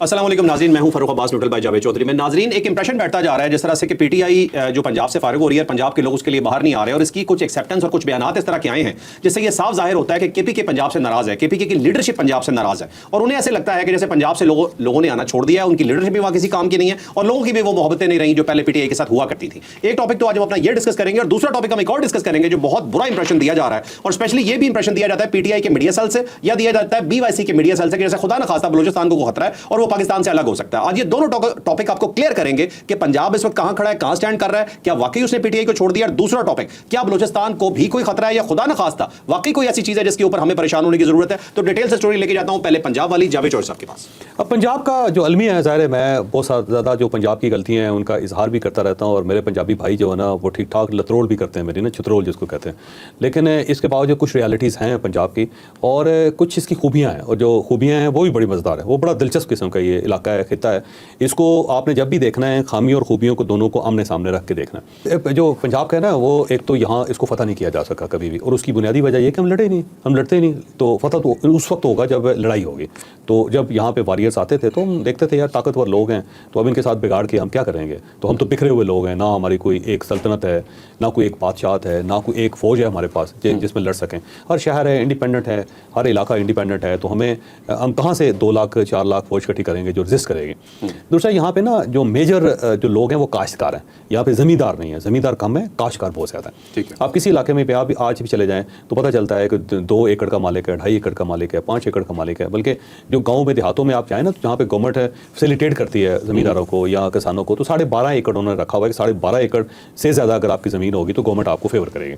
अस्सलाम वालेकुम नाज़रीन, मैं हूं फरूख अब्बास न्यूट्रल भाई जावेद चौधरी में। नाज़रीन, एक इंप्रेशन बैठता जा रहा है जिस तरह से कि पीटीआई जो पंजाब से फारिग हो रही है, पंजाब के लोग उसके लिए बाहर नहीं आ रहे और इसकी कुछ एक्सेप्टेंस और कुछ बयानात इस तरह के आए हैं जिससे ये साफ जाहिर होता है कि केपीके पंजाब से नाराज़ है, केपीके की लीडरशिप पंजाब से नाराज़ है और उन्हें ऐसे लगता है कि जैसे पंजाब से लोगों ने आना छोड़ दिया है, उनकी लीडरशिप भी वहाँ किसी काम की नहीं है और लोगों की भी वो मोहब्बतें नहीं रही जो पहले पीटीआई के साथ हुआ करती थी। एक टॉपिक तो आज हम अपना ये डिस्कस करेंगे और दूसरा टॉपिक हम एक और डिस्कस करेंगे जो बहुत बुरा इंप्रेशन दिया जा रहा है और स्पेशली ये भी इंप्रेशन दिया जाता है पीटीआई के मीडिया सेल से या दिया जाता है बीवाईसी के मीडिया सेल से कि जैसे खुदा न खास्ता बलूचिस्तान को खतरा है और वो पाकिस्तान से अलग हो सकता है। आज ये दोनों टॉपिक आपको क्लियर करेंगे कि पंजाब इस वक्त कहां खड़ा है, कहां स्टैंड कर रहा है, क्या वाकई उसने पीटीआई को छोड़ दिया। और दूसरा टॉपिक, क्या बलूचिस्तान को भी कोई खतरा है या खुदा न खास्ता वाकई कोई ऐसी चीज है जिसके ऊपर हमें परेशान होने की जरूरत है। तो डिटेल से स्टोरी लेके जाता हूं पहले पंजाब वाली, जावेद चौधरी साहब के पास। अब पंजाब का जो अलमिया है, ज़ाहिर है मैं बहुत ज़्यादा जो पंजाब की गलतियां हैं उनका इजहार भी करता रहता हूं और मेरे पंजाबी भाई जो है ना वो ठीक ठाक लतरोल भी करते हैं मेरी ना, छुतरोल जिसको कहते हैं। लेकिन इसके बावजूद कुछ रियलिटीज़ हैं पंजाब की और कुछ इसकी खूबियाँ हैं और जो खूबियाँ हैं वो भी बड़ी मज़ेदार है। वो बड़ा दिलचस्प किस्म का ये इलाका है, खिता है। इसको आपने जब भी देखना है खामी और खूबियों को दोनों को आमने सामने रख के देखना है। जो पंजाब का है ना वो एक तो यहाँ इसको फ़तह नहीं किया जा सका कभी भी और उसकी बुनियादी वजह ये कि हम लड़ते ही नहीं। तो फ़तह तो उस वक्त होगा जब लड़ाई होगी। तो जब यहाँ पे वॉरियर्स आते थे तो हम देखते थे यार ताकतवर लोग हैं तो अब इनके साथ बिगाड़ के हम क्या करेंगे। तो हम तो बिखरे हुए लोग हैं, ना हमारी कोई एक सल्तनत है, ना कोई एक बादशाहत है, ना कोई एक फ़ौज है हमारे पास जिसमें लड़ सकें। हर शहर है इंडिपेंडेंट है, हर इलाका इंडिपेंडेंट है। तो हम कहाँ से 2 लाख 4 लाख फ़ौज इकट्ठी करेंगे जो रेजिस्ट करेगी। दूसरा यहाँ पे ना जो मेजर जो लोग हैं वो काश्तकार हैं। यहाँ पे ज़मींदार नहीं है, ज़मींदार कम है, काश्तकार बहुत ज़्यादा है। ठीक है। आप किसी इलाके में आप आज भी चले जाएँ तो पता चलता है कि 2 एकड़ का मालिक है, 2.5 एकड़ का मालिक है, 5 एकड़ का मालिक है। बल्कि जो गाँव में देहातों में आप जाएँ ना तो जहाँ पे गवर्नमेंट है फैसिलिटेट करती है ज़मींदारों को या किसानों को, तो 12.5 एकड़ उन्होंने रखा हुआ है कि 12.5 एकड़ से ज़्यादा अगर आपकी ज़मीन होगी तो गवर्नमेंट आपको फेवर करेगी।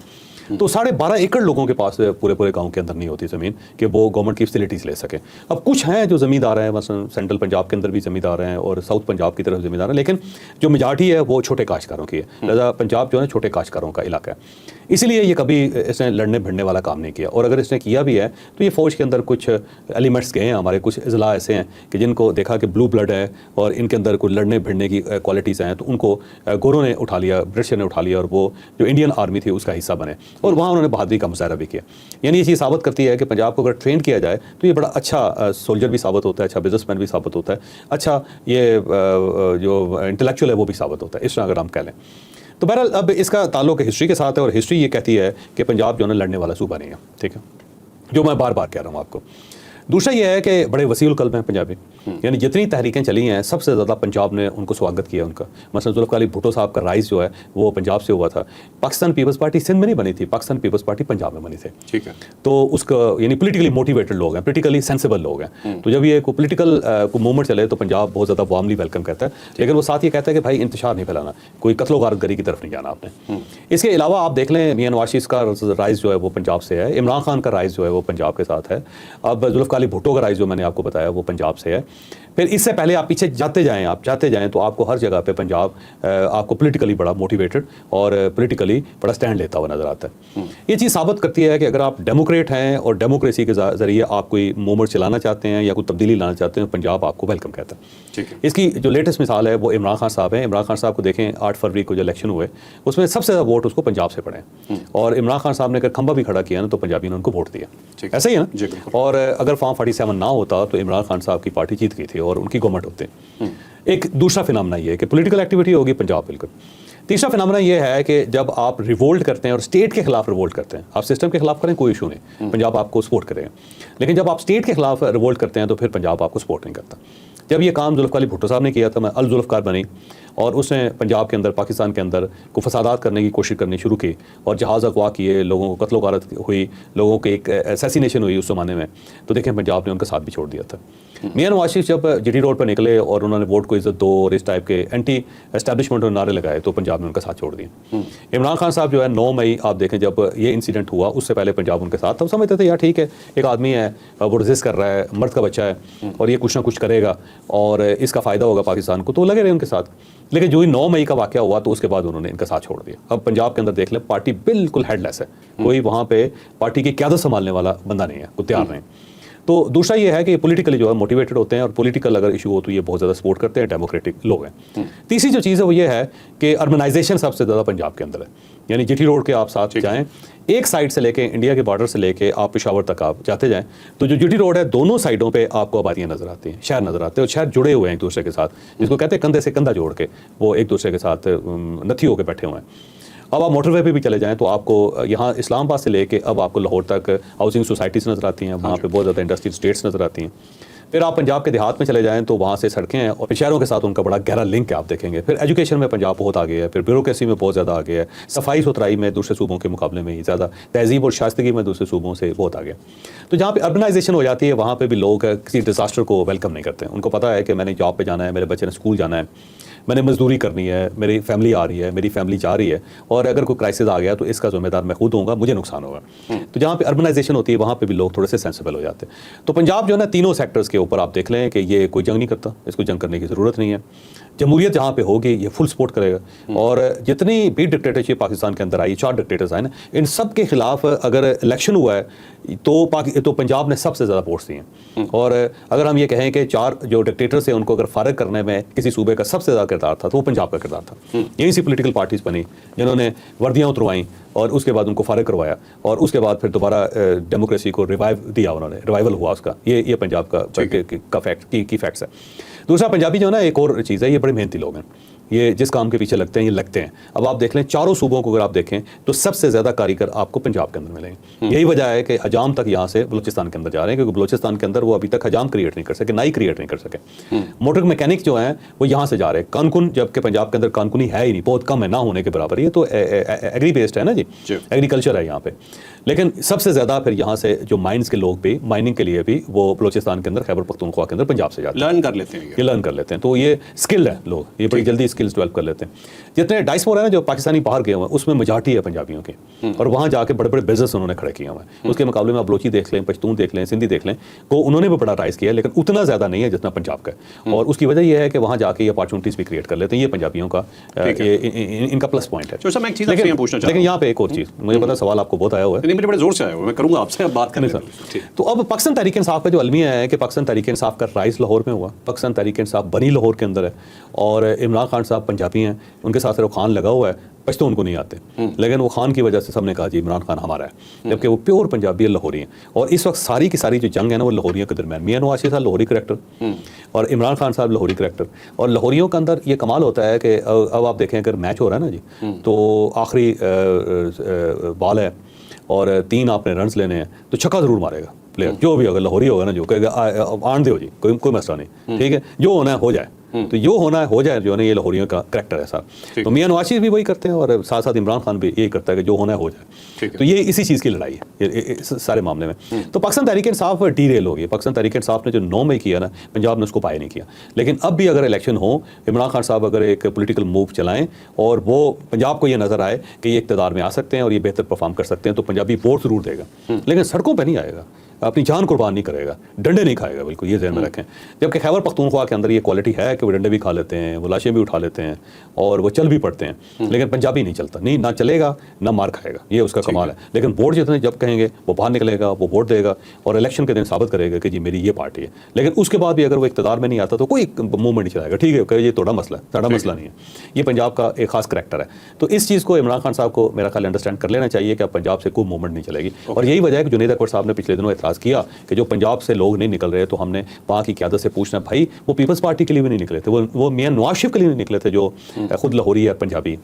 तो 12.5 एकड़ लोगों के पास पूरे गांव के अंदर नहीं होती ज़मीन कि वो गवर्नमेंट की फैसिलिटीज़ ले सके। अब कुछ हैं जो ज़मींदार हैं, मसलन सेंट्रल पंजाब के अंदर भी ज़मींदार हैं और साउथ पंजाब की तरफ ज़मींदार हैं, लेकिन जो मेजॉरिटी है वो छोटे काश्तकारों की है। लिहाजा पंजाब जो है छोटे काश्तकारों का इलाका है, इसीलिए ये कभी इसने लड़ने भिड़ने वाला काम नहीं किया। और अगर इसने किया भी है तो ये फ़ौज के अंदर कुछ एलिमेंट्स गए हैं, हमारे कुछ अज़ला ऐसे हैं कि जिनको देखा कि ब्लू ब्लड है और इनके अंदर कुछ लड़ने भिड़ने की क्वालिटीज़ हैं, तो उनको गोरों ने उठा लिया, ब्रिटिश ने उठा लिया और वो जो इंडियन आर्मी थी उसका हिस्सा बने और वहाँ उन्होंने बहादुरी का मुजाहरा भी किया। यानी ये चीज़ साबित करती है कि पंजाब को अगर ट्रेन किया जाए तो ये बड़ा अच्छा सोल्जर भी साबित होता है, अच्छा बिजनेसमैन भी साबित होता है, अच्छा ये जो इंटेलेक्चुअल है वो भी साबित होता है, इस तरह अगर हम कह लें। तो बहरहाल अब इसका ताल्लुक हिस्ट्री के साथ है और हिस्ट्री ये कहती है कि पंजाब जो है लड़ने वाला सूबा नहीं है। ठीक है, जो मैं बार बार कह रहा हूँ आपको। दूसरा ये है कि बड़े वसीउल कल्ब हैं पंजाबी, यानी जितनी तहरीकें चली हैं सबसे ज़्यादा पंजाब ने उनको स्वागत किया उनका। मसलन जुल्फ़िकार अली भुट्टो साहब का राइज़ जो है वो पंजाब से हुआ था। पाकिस्तान पीपल्स पार्टी सिंध में नहीं बनी थी, पाकिस्तान पीपल्स पार्टी पंजाब में बनी थी। ठीक है। तो उसका यानी पोलिटिकली मोटिवेटेड लोग हैं, पोलिटिकली सेंसिबल लोग हैं। तो जब ये कोई पोलिटिकल को मूवमेंट चले तो पंजाब बहुत ज़्यादा वार्मली वेलकम करता है, लेकिन वो साथ ये कहता है कि भाई इंतशार नहीं फैलाना, कोई कत्लो गारतगरी की तरफ नहीं जाना आपने। इसके अलावा आप देख लें मियां नवाज शरीफ का राइज़ जो है वो पंजाब से है, इमरान खान का राइज़ जो है वो पंजाब के साथ है, अब जुल्फ़िकार अली भुट्टो का राइज़ जो मैंने आपको बताया वो पंजाब से है। फिर इससे पहले आप पीछे जाते जाएं तो आपको हर जगह पे पंजाब आपको पॉलिटिकली बड़ा मोटिवेटेड और पॉलिटिकली बड़ा स्टैंड लेता हुआ नज़र आता है। ये चीज़ साबित करती है कि अगर आप डेमोक्रेट हैं और डेमोक्रेसी के ज़रिए आप कोई मूवमेंट चलाना चाहते हैं या कोई तब्दीली लाना चाहते हैं, पंजाब आपको वेलकम कहता है। ठीक है। इसकी जो लेटेस्ट मिसाल है वो इमरान खान साहब हैं। इमरान खान साहब को देखें, 8 फरवरी को जो इलेक्शन हुए उसमें सबसे ज़्यादा वोट उसको पंजाब से पड़े और इमरान खान साहब ने अगर खंबा भी खड़ा किया ना तो पंजाबी ने उनको वोट दिया। ऐसा ही है ना। और अगर फॉर्म 47 ना होता तो इमरान खान साहब की पार्टी जीत गई थी और उनकी गवर्नमेंट होती। एक दूसरा फिनोमेना ये है कि पॉलिटिकल एक्टिविटी होगी पंजाब बिल्कुल। तीसरा फिनोमेना ये है कि जब आप रिवोल्ट करते हैं और स्टेट के खिलाफ रिवोल्ट करते हैं, आप सिस्टम के खिलाफ करें कोई इशू नहीं, पंजाब आपको सपोर्ट करेगा। लेकिन जब आप स्टेट के खिलाफ रिवोल्ट करते हैं तो फिर पंजाब आपको सपोर्ट नहीं करता। जब ये काम जुल्फ़िकार अली भुट्टो साहब ने किया था, मैं अल जुल्फ़िकार बनी और उसने पंजाब के अंदर, पाकिस्तान के अंदर को फसादात करने की कोशिश करनी शुरू की और जहाज़ अगवा किए, लोगों को कत्लो गारत हुई, लोगों के एक असैसिनेशन हुई उस ज़माने में, तो देखें पंजाब ने उनका साथ भी छोड़ दिया था। मियां नवाज शरीफ जब जीटी रोड पर निकले और उन्होंने वोट को इज्जत दो और इस टाइप के एंटी एस्टैब्लिशमेंट नारे लगाए तो पंजाब ने उनका साथ छोड़ दिया। इमरान खान साहब जो है 9 मई आप देखें जब ये इंसिडेंट हुआ उससे पहले पंजाब उनके साथ था। वो समझते थे यार ठीक है, एक आदमी है वो रेजिस्ट कर रहा है, मर्द का बच्चा है और ये कुछ ना कुछ करेगा और इसका फ़ायदा होगा पाकिस्तान को, तो लगे रहे उनके साथ। लेकिन जो ही 9 मई का वाक़या हुआ तो उसके बाद उन्होंने इनका साथ छोड़ दिया। अब पंजाब के अंदर देख लें, पार्टी बिल्कुल हेडलेस है, कोई वहाँ पे पार्टी की क़यादत संभालने वाला बंदा नहीं है, कोई तैयार नहीं। تو دوسرا یہ ہے کہ پولیٹیکلی جو ہے موٹیویٹڈ ہوتے ہیں اور پولیٹیکل اگر ایشو ہو تو یہ بہت زیادہ سپورٹ کرتے ہیں, ڈیموکریٹک لوگ ہیں. تیسری جو چیز ہے وہ یہ ہے کہ اربنائزیشن سب سے زیادہ پنجاب کے اندر ہے. یعنی جی ٹی روڈ کے آپ ساتھ جائیں, ایک سائڈ سے لے کے انڈیا کے بارڈر سے لے کے آپ پشاور تک آپ جاتے جائیں تو جو جی ٹی روڈ ہے دونوں سائڈوں پہ آپ کو آبادیاں نظر آتی ہیں, شہر نظر آتے ہیں, اور شہر جڑے ہوئے ہیں ایک دوسرے کے ساتھ, جس کو کہتے ہیں کندھے سے کندھا جوڑ کے وہ ایک دوسرے کے ساتھ نتھی ہو کے بیٹھے ہوئے ہیں. اب آپ موٹر وے پہ بھی چلے جائیں تو آپ کو یہاں اسلام آباد سے لے کے اب آپ کو لاہور تک ہاؤسنگ سوسائٹیز نظر آتی ہیں, وہاں پہ بہت زیادہ انڈسٹریل اسٹیٹس نظر آتی ہیں. پھر آپ پنجاب کے دیہات میں چلے جائیں تو وہاں سے سڑکیں ہیں اور شہروں کے ساتھ ان کا بڑا گہرا لنک ہے, آپ دیکھیں گے. پھر ایجوکیشن میں پنجاب بہت آگے ہے, پھر بیوروکریسی میں بہت زیادہ آگے ہے, صفائی ستھرائی میں دوسرے صوبوں کے مقابلے میں زیادہ, تہذیب اور شائستگی میں دوسرے صوبوں سے بہت آگے. تو جہاں پہ اربنائزیشن ہو جاتی ہے وہاں پہ بھی لوگ کسی ڈیزاسٹر کو ویلکم نہیں کرتے. ان کو پتہ ہے کہ میں نے جاب پہ جانا ہے, میرے بچے نے اسکول جانا ہے, میں نے مزدوری کرنی ہے, میری فیملی آ رہی ہے, میری فیملی جا رہی ہے, اور اگر کوئی کرائسس آ گیا تو اس کا ذمہ دار میں خود ہوں گا, مجھے نقصان ہوگا. تو جہاں پہ اربنائزیشن ہوتی ہے وہاں پہ بھی لوگ تھوڑے سے سینسیبل ہو جاتے ہیں. تو پنجاب جو ہے نا تینوں سیکٹرز کے اوپر آپ دیکھ لیں کہ یہ کوئی جنگ نہیں کرتا, اس کو جنگ کرنے کی ضرورت نہیں ہے. جمہوریت جہاں پہ ہوگی یہ فل سپورٹ کرے گا. اور جتنی بھی ڈکٹیٹرشپ پاکستان کے اندر آئی, 4 ڈکٹیٹرز آئے نا, ان سب کے خلاف اگر الیکشن ہوا ہے تو پنجاب نے سب سے زیادہ ووٹس دیے ہیں. اور اگر ہم یہ کہیں کہ 4 جو ڈکٹیٹرز ہیں ان کو اگر فارغ کرنے میں کسی صوبے کا سب سے زیادہ کردار تھا تو وہ پنجاب کا کردار تھا. یہی سی پولیٹیکل پارٹیز بنی جنہوں نے وردیاں اتروائیں اور اس کے بعد ان کو فارغ کروایا, اور اس کے بعد پھر دوبارہ ڈیموکریسی کو ریوائیو دیا, انہوں نے ریوائیول ہوا اس کا. یہ پنجاب کا فیکٹ کی فیکٹس ہے. دوسرا پنجابی جو ہے نا ایک اور چیز ہے, یہ بڑے محنتی لوگ ہیں, یہ جس کام کے پیچھے لگتے ہیں یہ لگتے ہیں. اب آپ دیکھ لیں چاروں صوبوں کو اگر آپ دیکھیں تو سب سے زیادہ کاریگر آپ کو پنجاب کے اندر ملیں گے. یہی وجہ ہے کہ حجام تک یہاں سے بلوچستان کے اندر جا رہے ہیں, کیونکہ بلوچستان کے اندر وہ ابھی تک حجام کریٹ نہیں کر سکے, نائی کریٹ نہیں کر سکے. موٹر میکینک جو ہیں وہ یہاں سے جا رہے ہیں. کانکن جبکہ پنجاب کے اندر کانکنی ہے ہی نہیں, بہت کم ہے, نہ ہونے کے برابر. یہ تو ایگری بیسڈ ہے نا جی, ایگریکلچر ہے یہاں پہ. لیکن سب سے زیادہ پھر یہاں سے جو مائنس کے لوگ بھی مائننگ کے لیے بھی وہ بلوچستان کے اندر, خیبر پختونخوا کے اندر, پنجاب سے جاتے ہیں, لرن کر لیتے ہیں, یہ لرن کر لیتے ہیں. تو یہ اسکل ہے, لوگ یہ بڑی جلدی اسکلس ڈیولپ کر لیتے ہیں. جتنے ڈائسپورا ہے نا جو پاکستانی باہر گئے ہوئے ہیں اس میں میجارٹی ہے پنجابیوں کی, اور وہاں جا کے بڑے بڑے بزنس انہوں نے کھڑے کیے ہوئے ہیں. اس کے مقابلے میں آپ بلوچی دیکھ لیں, پشتون دیکھ لیں, سندھی دیکھ لیں, کو انہوں نے بھی بڑا رائز کیا ہے, لیکن اتنا زیادہ نہیں ہے جتنا پنجاب کا ہے. اور اس کی وجہ یہ ہے کہ وہاں جا کے یہ اپارچونیٹیز بھی کریٹ کر لیتے ہیں. یہ پنجابیوں کا ان کا پلس پوائنٹ ہے. لیکن یہاں پہ ایک اور چیز, مجھے پتا سوال آپ کو بہت آیا ہوا ہے, بڑے زور سے آیا ہوا, میں کروں گا آپ سے بات کرنے. تو اب پاکستان تحریک انصاف کا جو المیہ ہے کہ پاکستان تحریک انصاف کا رائز لاہور میں ہوا, پاکستان تحریک انصاف بنی لاہور کے اندر ہے, اور عمران خان صاحب پنجابی ہیں, ان کے ساتھ صرف خان لگا ہوا ہے, پشتون کو نہیں آتے, لیکن وہ خان کی وجہ سے سب نے کہا جی عمران خان ہمارا ہے, جبکہ وہ پیور پنجابی لاہوری ہیں. اور اس وقت ساری کی ساری جو جنگ ہے نا وہ لاہوریوں کے درمیان. میاں نواز شریف صاحب لاہوری کریکٹر اور عمران خان صاحب لاہوری کریکٹر. اور لاہوریوں کے اندر یہ کمال ہوتا ہے کہ اب آپ دیکھیں اگر میچ ہو رہا ہے نا جی, تو آخری بال ہے اور 3 آپ نے رنز لینے ہیں تو چھکا ضرور مارے گا پلیئر, جو بھی ہوگا لاہوری ہوگا نا, جو کہے گا آن دو جی, کوئی مسئلہ نہیں, ٹھیک ہے, جو ہونا ہے ہو جائے. تو جو ہونا ہے ہو جائے, جو ہے نا یہ لاہوریوں کا کریکٹر ہے صاحب. تو میاں نواز شریف بھی وہی کرتے ہیں, اور ساتھ ساتھ عمران خان بھی یہی کرتا ہے کہ جو ہونا ہے ہو جائے. تو یہ اسی چیز کی لڑائی ہے سارے معاملے میں. تو پاکستان تحریک انصاف ڈی ریل ہو گئی. پاکستان تحریک انصاف نے جو 9 میں کیا نا, پنجاب نے اس کو پائے نہیں کیا. لیکن اب بھی اگر الیکشن ہو, عمران خان صاحب اگر ایک پولیٹیکل موو چلائیں اور وہ پنجاب کو یہ نظر آئے کہ یہ اقتدار میں آ سکتے ہیں اور یہ بہتر پرفارم کر سکتے ہیں, تو پنجابی ووٹ ضرور دے گا, لیکن سڑکوں پہ نہیں آئے گا, اپنی جان قربان نہیں کرے گا, ڈنڈے نہیں کھائے گا, بالکل یہ ذہن میں رکھیں. جبکہ خیبر پختونخوا کے اندر یہ کوالٹی ہے کہ وہ ڈنڈے بھی کھا لیتے ہیں, وہ لاشیں بھی اٹھا لیتے ہیں, اور وہ چل بھی پڑتے ہیں. لیکن پنجابی نہیں چلتا, نہیں, نہ چلے گا نہ مار کھائے گا, یہ اس کا کمال ہے. لیکن ووٹ جتنے جب کہیں گے وہ باہر نکلے گا, وہ ووٹ دے گا, اور الیکشن کے دن ثابت کرے گا کہ جی میری یہ پارٹی ہے. لیکن اس کے بعد بھی اگر وہ اقتدار میں نہیں آتا تو کوئی موومنٹ نہیں چلائے گا, ٹھیک ہے, کہ یہ تھوڑا مسئلہ ہے, ساڑھا مسئلہ نہیں ہے. یہ پنجاب کا ایک خاص کریکٹر ہے. تو اس چیز کو عمران خان صاحب کو میرا خیال انڈرسٹینڈ کر لینا چاہیے کہ اب پنجاب سے کوئی موومنٹ نہیں چلے گی. اور یہی وجہ ہے کہ جنید اکبر صاحب نے پچھلے دنوں اعتراض کیا کہ جو پنجاب سے لوگ نہیں نکل رہے, تو ہم نے وہاں کی قیادت سے پوچھنا, بھائی وہ پیپلز پارٹی کے لیے بھی نہیں نکلے تھے, وہ میاں نواز شریف کے لیے نہیں نکلے تھے جو خود لاہوری ہے, پنجابی.